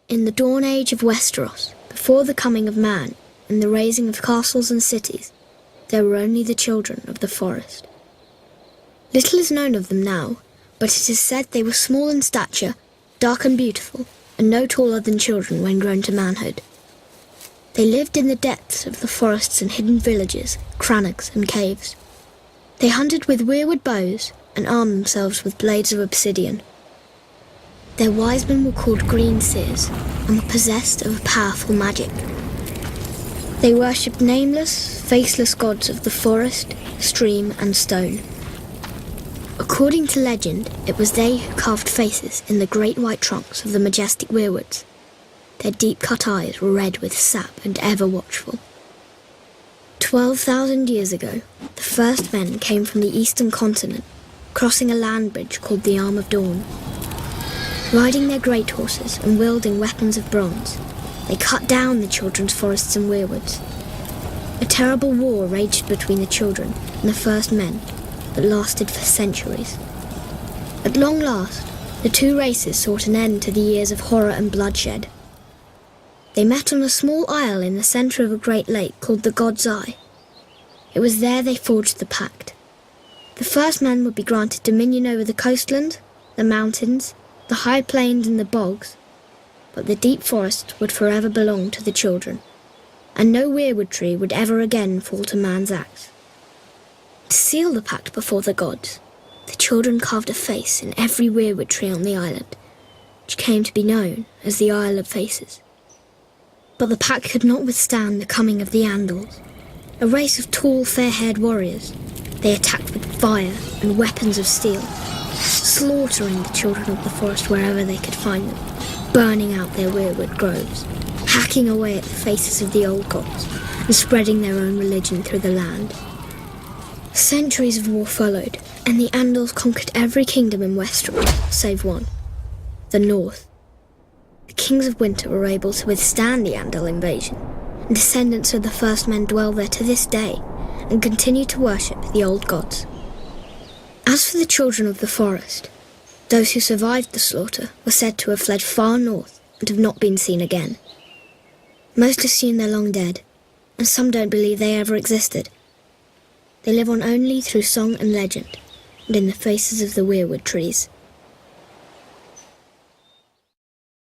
In the dawn age of Westeros, before the coming of man and the raising of castles and cities, there were only the children of the forest. Little is known of them now, but it is said they were small in stature, dark and beautiful, and no taller than children when grown to manhood. They lived in the depths of the forests and hidden villages, crannogs and caves. They hunted with weirwood bows and armed themselves with blades of obsidian. Their wise men were called green seers and were possessed of a powerful magic. They worshipped nameless, faceless gods of the forest, stream and stone. According to legend, it was they who carved faces in the great white trunks of the majestic weirwoods. Their deep-cut eyes were red with sap and ever watchful. 12,000 years ago, the first men came from the eastern continent, crossing a land bridge called the Arm of Dawn. Riding their great horses and wielding weapons of bronze, they cut down the children's forests and weirwoods. A terrible war raged between the children and the first men that lasted for centuries. At long last, the two races sought an end to the years of horror and bloodshed. They met on a small isle in the centre of a great lake called the God's Eye. It was there they forged the pact. The first men would be granted dominion over the coastland, the mountains, the high plains and the bogs, but the deep forest would forever belong to the children, and no weirwood tree would ever again fall to man's axe. To seal the pact before the gods, the children carved a face in every weirwood tree on the island, which came to be known as the Isle of Faces. But the pact could not withstand the coming of the Andals, a race of tall, fair-haired warriors. They attacked with fire and weapons of steel, slaughtering the children of the forest wherever they could find them, burning out their weirwood groves, hacking away at the faces of the old gods, and spreading their own religion through the land. Centuries of war followed, and the Andals conquered every kingdom in Westeros, save one, the North. The kings of winter were able to withstand the Andal invasion, and descendants of the first men dwell there to this day, and continue to worship the old gods. As for the children of the forest, those who survived the slaughter were said to have fled far north and have not been seen again. Most assume they're long dead, and some don't believe they ever existed. They live on only through song and legend, and in the faces of the weirwood trees.